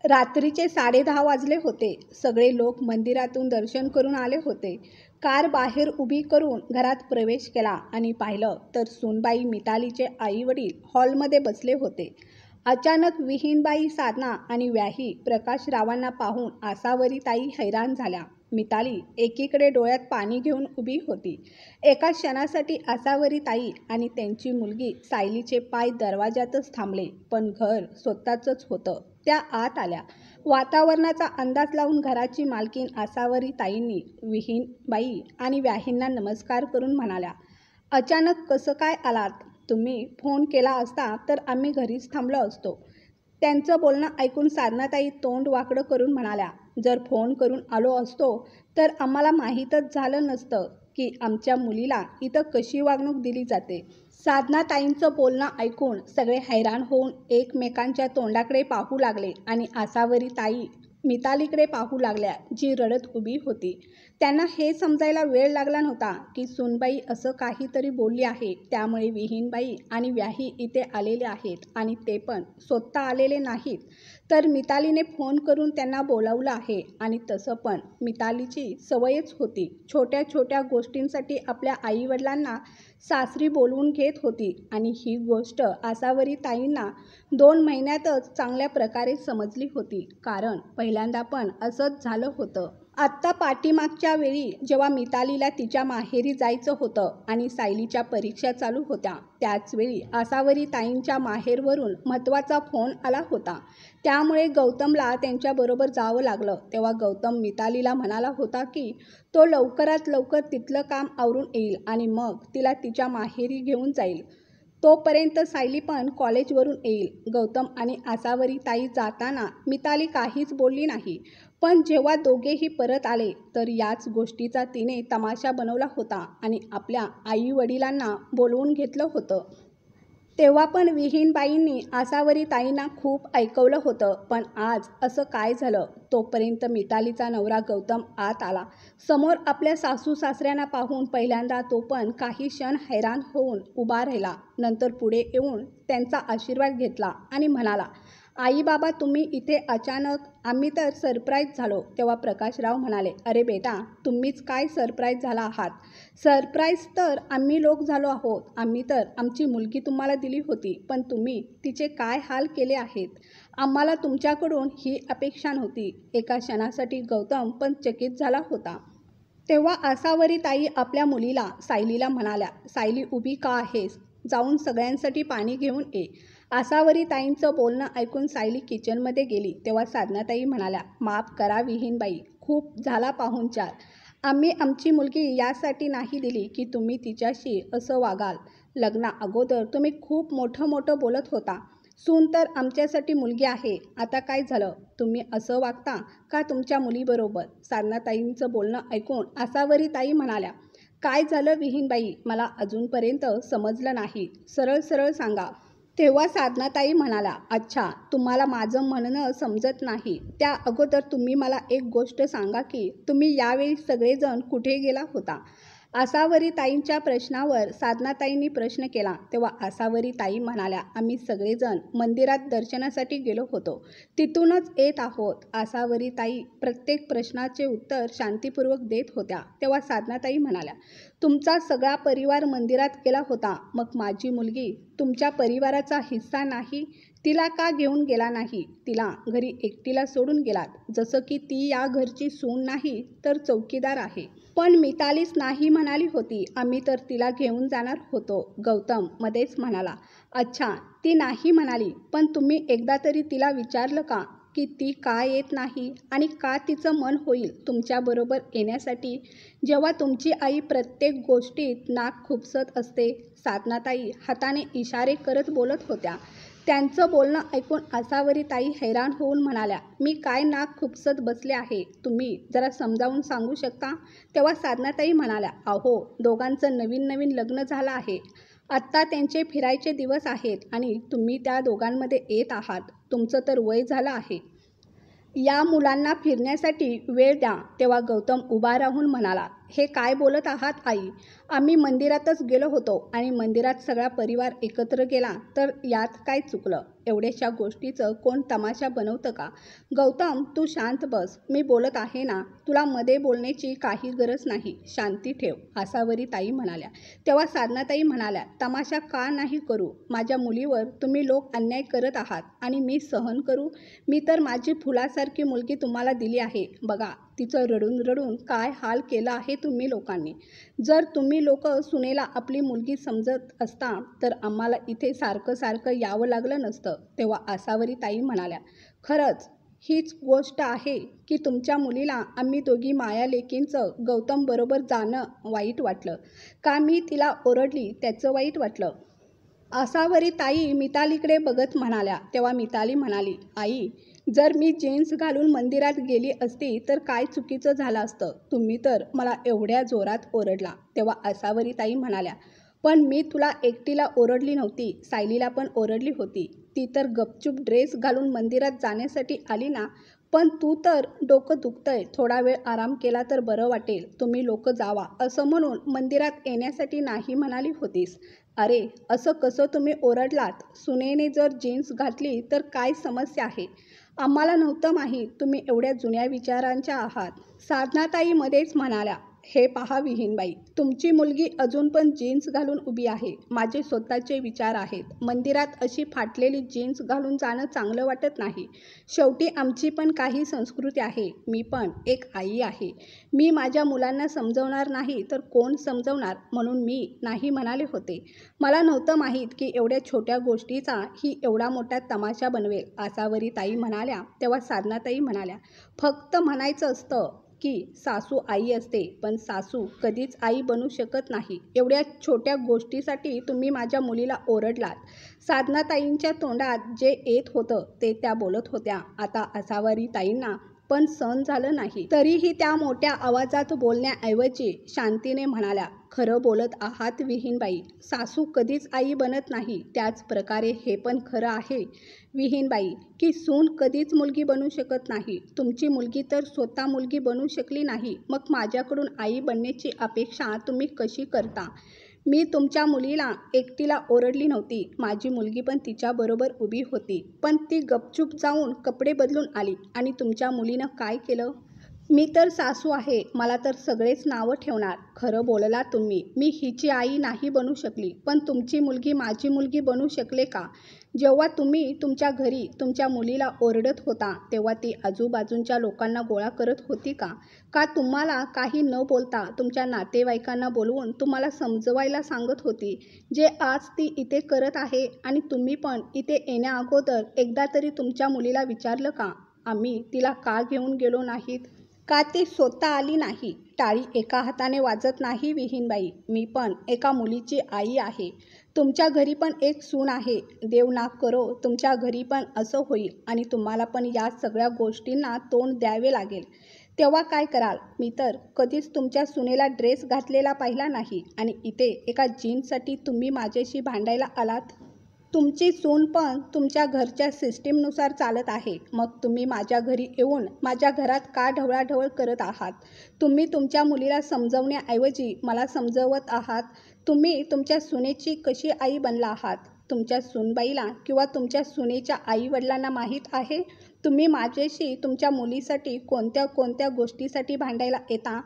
रात्रीचे 10:30 वाजले होते. सगळे लोक मंदिरातून दर्शन करून आले होते. कार बाहेर उभी करून घरात प्रवेश केला आणि पाहिलं तर सूनबाई मितालीचे आई-वडील हॉलमध्ये बसले होते. अचानक विहीनबाई, साधना आणि व्याही प्रकाशरावांना पाहून आसावरीताई हैराण झाल्या. मिताली एकीकडे डोळ्यात पाणी घेऊन उभी होती. एका क्षणासाठी आसावरीताई आणि त्यांची मुलगी सायलीचे पाय दरवाजातच थांबले. पण घर स्वतःचंच होतं. त्या आत आल्या. वातावरणाचा अंदाज लावून घराची मालकीण आसावरीताईंनी विहीनबाई आणि व्याहींना नमस्कार करून म्हणाल्या, अचानक कसं काय आलात? तुम्ही फोन केला असता तर आम्ही घरीच थांबलो असतो. त्यांचं बोलणं ऐकून साधनाताई तोंड वाकडं करून म्हणाल्या, जर फोन करून आलो असतो तर आम्हाला माहीतच झालं नसतं की आमच्या मुलीला इथं कशी वागणूक दिली जाते. साधनाताईंचं बोलणं ऐकून सगळे हैराण होऊन एकमेकांच्या तोंडाकडे पाहू लागले आणि आसावरीताई मितालीकडे पाहू लागल्या, जी रडत उभी होती. त्यांना हे समजायला वेळ लागला नव्हता की सूनबाई असं काहीतरी बोलली आहे, त्यामुळे विहीनबाई आणि व्याही इथे आलेले आहेत आणि ते पण स्वतः आलेले नाहीत, तर मितालीने फोन करून त्यांना बोलावलं आहे. आणि तसं पण मितालीची सवयच होती, छोट्या छोट्या गोष्टींसाठी आपल्या आईवडिलांना सासरी बोलवून घेत होती. आणि ही गोष्ट आसावरीताईंना 2 महिन्यातच चांगल्या प्रकारे समजली होती, कारण पहिल्यांदा पण असंच झालं होतं. आत्ता पाठीमागच्या वेळी जेव्हा मितालीला तिच्या माहेरी जायचं होतं आणि सायलीच्या परीक्षा चालू होत्या, त्याचवेळी आसावरीताईंच्या माहेरवरून महत्त्वाचा फोन आला होता. त्यामुळे गौतमला त्यांच्याबरोबर जावं लागलं. तेव्हा गौतम मितालीला म्हणाला होता की तो लवकरात लवकर तिथलं काम आवरून येईल आणि मग तिला तिच्या माहेरी घेऊन जाईल. तोपर्यंत सायली पण कॉलेजवरून येईल. गौतम आणि आसावरीताई जाताना मिताली काहीच बोलली नाही. पण जेव्हा दोघेही परत आले तर याच गोष्टीचा तिने तमाशा बनवला होता आणि आपल्या आई-वडिलांना बोलवून घेतलं होतं. तेव्हा पण विहीनबाईंनी आसावरीताईंना खूप ऐकवलं होतं. पण आज असं काय झालं? तोपर्यंत मितालीचा नवरा गौतम आत आला. समोर आपल्या सासू-सासऱ्यांना पाहून पहिल्यांदा तो पण काही क्षण हैराण होऊन उभा राहिला. नंतर पुढे येऊन त्यांचा आशीर्वाद घेतला आणि म्हणाला, आई बाबा तुम्ही इथे अचानक? आम्ही तर सरप्राईज झालो. तेव्हा प्रकाशराव म्हणाले, अरे बेटा, तुम्हीच काय सरप्राईज झाला आहात? सरप्राईज तर आम्ही लोक झालो आहोत. आम्ही तर आमची मुलगी तुम्हाला दिली होती, पण तुम्ही तिचे काय हाल केले आहेत. आम्हाला तुमच्याकडून ही अपेक्षा नव्हती. एका क्षणासाठी गौतम पण चकित झाला होता. तेव्हा आसावरीताई आपल्या मुलीला सायलीला म्हणाल्या, सायली उभी का आहेस? जाऊन सगळ्यांसाठी पाणी घेऊन ये. आसावरीताईंचं बोलणं ऐकून सायली किचनमध्ये गेली. तेव्हा साधनाताई म्हणाल्या, माफ करा विहीनबाई, खूप झाला पाहुणचार. आम्ही आमची मुलगी यासाठी नाही दिली की तुम्ही तिच्याशी असं वागाल. लग्ना अगोदर तुम्ही खूप मोठं बोलत होता. सून तर आमच्यासाठी मुलगी आहे. आता काय झालं? तुम्ही असं वागता का तुमच्या मुलीबरोबर? साधनाताईंचं बोलणं ऐकून आसावरीताई म्हणाल्या, काय झालं विहीनबाई? मला अजूनपर्यंत समजलं नाही. सरळ सरळ सांगा. तेव्हा साधनाताई म्हणाल्या, अच्छा, तुम्हाला माझं म्हणणं समजत नाही. त्या अगोदर तुम्ही मला एक गोष्ट सांगा की तुम्ही यावेळी सगळेजण कुठे गेला होता? आसावरीताईंच्या प्रश्नावर साधनाताईंनी प्रश्न केला. तेव्हा आसावरीताई म्हणाल्या, आम्ही सगळेजण मंदिरात दर्शनासाठी गेलो होतो. तिथूनच येत आहोत. आसावरीताई प्रत्येक प्रश्नाचे उत्तर शांतीपूर्वक देत होत्या. तेव्हा साधनाताई म्हणाल्या, तुमचा सगळा परिवार मंदिरात गेला होता. मग माझी मुलगी तुमच्या परिवाराचा हिस्सा नाही? तिला का घेऊन गेला नाही? तिला घरी एकटीला सोडून गेलात, जसं की ती या घरची सून नाही तर चौकीदार आहे. पण मितालीच नाही म्हणाली होती. आम्ही तर तिला घेऊन जाणार होतो. गौतम मध्येच म्हणाला, अच्छा, ती नाही म्हणाली, पण तुम्ही एकदा तरी तिला विचारलं का की ती का येत नाही आणि का तिचं मन होईल तुमच्याबरोबर येण्यासाठी, जेव्हा तुमची आई प्रत्येक गोष्टीत नाक खुपसत असते? साधनाताई हाताने इशारे करत बोलत होत्या. त्यांचं बोलणं ऐकून आसावरीताई हैराण होऊन म्हणाल्या, मी काय नाक खुपसत बसले आहे? तुम्ही जरा समजावून सांगू शकता? तेव्हा साधनाताई म्हणाल्या, अहो, दोघांचं नवीन लग्न झालं आहे. आत्ता त्यांचे फिरायचे दिवस आहेत आणि तुम्ही त्या दोघांमध्ये येत आहात. तुमचं तर वय झालं आहे. या मुलांना फिरण्यासाठी वेळ द्या. तेव्हा गौतम उभा राहून म्हणाला, हे काय बोलत आहात आई? आम्ही मंदिरातच गेलो होतो आणि मंदिरात सगळा परिवार एकत्र गेला तर यात काय चुकलं? एवढ्याशा गोष्टीचं कोण तमाशा बनवतं का? गौतम, तू शांत बस. मी बोलत आहे ना. तुला मध्ये बोलण्याची काही गरज नाही. शांती ठेव, आसावरी ताई म्हणाल्या. तेव्हा साधनाताई म्हणाल्या, तमाशा का नाही करू? माझ्या मुलीवर तुम्ही लोक अन्याय करत आहात आणि मी सहन करू? मी तर माझी फुलासारखी मुलगी तुम्हाला दिली आहे. बघा तिचं रडून रडून काय हाल केला आहे तुम्ही लोकांनी. जर तुम्ही लोक सुनेला आपली मुलगी समजत असता तर आम्हाला इथे सारखं सारखं यावं लागलं नसतं. तेव्हा आसावरी ताई म्हणाल्या, खरंच हीच गोष्ट आहे की तुमच्या मुलीला आम्ही दोघी माया लेकींचं गौतम बरोबर जाणं वाईट वाटलं का? मी तिला ओरडली त्याचं वाईट वाटलं? आसावरी ताई मितालीकडे बघत म्हणाल्या. तेव्हा मिताली म्हणाली, आई, जर मी जीन्स घालून मंदिरात गेली असती तर काय चुकीचं झालं असतं? तुम्ही तर मला एवढ्या जोरात ओरडला. तेव्हा आसावरी ताई म्हणाल्या, पण मी तुला एकटीला ओरडली नव्हती, सायलीला पण ओरडली होती. ती तर गपचूप ड्रेस घालून मंदिरात जाण्यासाठी आली ना. पण तू तर डोकं दुखतंय, थोडा वेळ आराम केला तर बरं वाटेल, तुम्ही लोक जावा असं म्हणून मंदिरात येण्यासाठी नाही म्हणाली होतीस. अरे असं कसं तुम्ही ओरडलात? सुनेने जर जीन्स घातली तर काय समस्या आहे? आम्हाला नव्हतं माहीत तुम्ही एवढ्या जुन्या विचारांच्या आहात. साधनाताई मध्येच म्हणाल्या, हे पहा विहीनबाई, तुमची मुलगी अजून पण जीन्स घालून उभी आहे. माझे स्वतःचे विचार आहेत. मंदिरात अशी फाटलेली जीन्स घालून जाणं चांगलं वाटत नाही. शेवटी आमची पण काही संस्कृती आहे. मी पण एक आई आहे. मी माझ्या मुलांना समजवणार नाही तर कोण समजवणार, म्हणून मी नाही म्हणाले होते. मला नव्हतं माहीत की एवढ्या छोट्या गोष्टीचा ही एवढा मोठा तमाशा बनवेल. आसावरी ताई म्हणाल्या. तेव्हा साधनाताई म्हणाल्या, फक्त म्हणायचं असतं की सासू आई असते, पण सासू कधीच आई बनू शकत नाही. एवढ्या छोट्या गोष्टीसाठी तुम्ही माझ्या मुलीला ओरडलात. साधनाताईंच्या तोंडात जे येत होतं ते त्या बोलत होत्या. आता आसावरी ताईंना पण सहन झालं नाही. तरीही त्या मोठ्या आवाजात बोलण्याऐवजी शांतीने म्हणाल्या, खरं बोलत आहात विहीनबाई, सासू कधीच आई बनत नाही. त्याच प्रकारे हे पण खरं आहे विहीनबाई की सून कधीच मुलगी बनू शकत नाही. तुमची मुलगी तर स्वतः मुलगी बनू शकली नाही, मग माझ्याकडून आई बनण्याची अपेक्षा तुम्ही कशी करता? मी तुमच्या मुलीला एकटीला ओरडली नव्हती. माझी मुलगी पण तिच्याबरोबर उभी होती. पण ती गपचूप जाऊन कपडे बदलून आली आणि तुमच्या मुलीनं काय केलं? मी तर सासू आहे, मला तर सगळेच नावं ठेवणार. खरं बोलला तुम्ही. मी हिची आई नाही बनू शकली, पण तुमची मुलगी माझी मुलगी बनू शकले का? जेव्हा तुम्ही तुमच्या घरी तुमच्या मुलीला ओरडत होता तेव्हा ती आजूबाजूच्या लोकांना गोळा करत होती का? का तुम्हाला काही न बोलता तुमच्या नातेवाईकांना बोलवून तुम्हाला समजवायला सांगत होती, जे आज ती इथे करत आहे? आणि तुम्ही पण इथे येण्याअगोदर एकदा तरी तुमच्या मुलीला विचारलं का, आम्ही तिला का घेऊन गेलो नाहीत? का ती स्वतः आली नाही? टाळी एका हाताने वाजत नाही विहीनबाई. मी पण एका मुलीची आई आहे. तुमच्या घरी पण एक सून आहे. देव ना करो तुमच्या घरी पण असं होईल आणि तुम्हाला पण या सगळ्या गोष्टींना तोंड द्यावे लागेल. तेव्हा काय कराल? मी तर कधीच तुमच्या सुनेला ड्रेस घातलेला पाहिला नाही आणि इथे एका जीन्ससाठी तुम्ही माझ्याशी भांडायला आलात. तुमची सून पण तुमच्या घरच्या सिस्टीमनुसार चालत आहे. मग तुम्ही माझ्या घरी येऊन माझ्या घरात का ढवळाढवळ करत आहात? तुम्ही तुमच्या मुलीला समजवण्याऐवजी मला समजवत आहात. तुम्ही तुमच्या सुनेची कशी आई बनला आहात? तुमच्या सूनबाईला किंवा तुमच्या सुनेच्या आई वडिलांना माहीत आहे तुम्ही माझ्याशी तुमच्या मुलीसाठी कोणत्या कोणत्या गोष्टीसाठी भांडायला येता?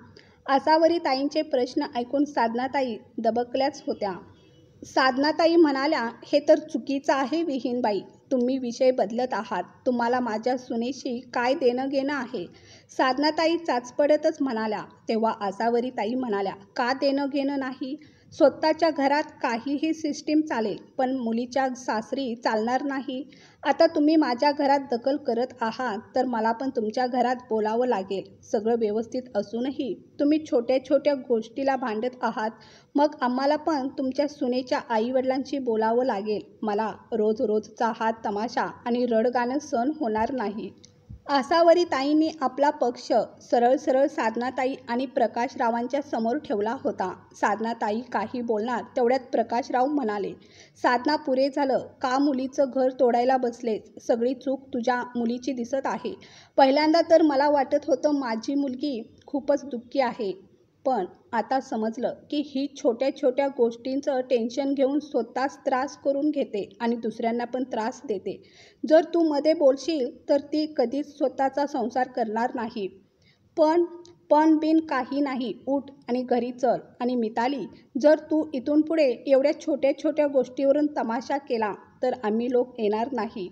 आसावरी ताईंचे प्रश्न ऐकून साधनाताई दबकल्याच होत्या. साधनाताई म्हणाल्या, हे तर चुकीचं आहे विहीनबाई. तुम्ही विषय बदलत आहात. तुम्हाला माझ्या सुनेशी काय देणं घेणं आहे? साधनाताई चाचपडतच म्हणाल्या. तेव्हा आसावरी ताई म्हणाल्या, का देणं घेणं नाही? स्वतःच्या घरात काहीही सिस्टीम चालेल, पण मुलीच्या सासरी चालणार नाही. आता तुम्ही माझ्या घरात दखल करत आहात तर मला पण तुमच्या घरात बोलावं लागेल. सगळं व्यवस्थित असूनही तुम्ही छोट्या छोट्या गोष्टीला भांडत आहात. मग आम्हाला पण तुमच्या सुनेच्या आईवडिलांशी बोलावं लागेल. मला रोज रोजचा हा तमाशा आणि रडगाणं सहन होणार नाही. आसावरी ताईंनी आपला पक्ष सरळ सरळ साधनाताई आणि प्रकाशरावांच्या समोर ठेवला होता. साधनाताई काही बोलणार तेवढ्यात प्रकाशराव म्हणाले, साधना पुरे झालं. का मुलीचं घर तोडायला बसलेस? सगळी चूक तुझ्या मुलीची दिसत आहे. पहिल्यांदा तर मला वाटत होतं माझी मुलगी खूपच दुःखी आहे. पण आता समजलं की ही छोट्या छोट्या गोष्टींचं टेन्शन घेऊन स्वतःच त्रास करून घेते आणि दुसऱ्यांना पण त्रास देते. जर तू मध्ये बोलशील तर ती कधीच स्वतःचा संसार करणार नाही. पण बिन काही नाही, उठ आणि घरी चल. आणि मिताली, जर तू इथून पुढे एवढ्या छोट्या छोट्या गोष्टीवरून तमाशा केला तर आम्ही लोक येणार नाही.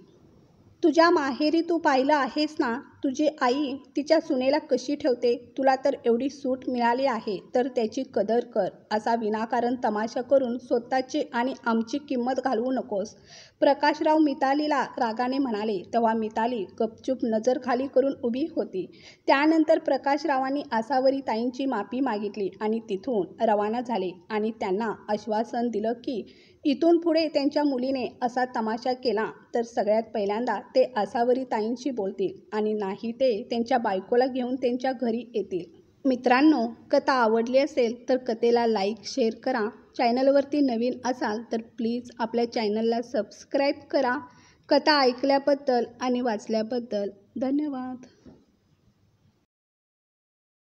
तुझ्या माहेरी तू पाहिलं आहेस ना, तुझी आई तिच्या सुनेला कशी ठेवते. तुला तर एवढी सूट मिळाली आहे तर त्याची कदर कर. असा विनाकारण तमाशा करून स्वतःची आणि आमची किंमत घालवू नकोस. प्रकाशराव मितालीला रागाने म्हणाले. तेव्हा मिताली गपचूप नजर खाली करून उभी होती. त्यानंतर प्रकाशरावांनी आसावरीताईंची माफी मागितली आणि तिथून रवाना झाले आणि त्यांना आश्वासन दिलं की इथून पुढे त्यांच्या मुलीने असा तमाशा केला तर सगळ्यात पहिल्यांदा ते आसावरीताईंशी बोलतील आणि नाही ते त्यांच्या बायकोला घेऊन त्यांच्या घरी येतील. मित्रांनो, कथा आवडली असेल तर कथेला लाईक शेअर करा. चॅनलवरती नवीन असाल तर प्लीज आपल्या चॅनलला सबस्क्राईब करा. कथा ऐकल्याबद्दल आणि वाचल्याबद्दल धन्यवाद.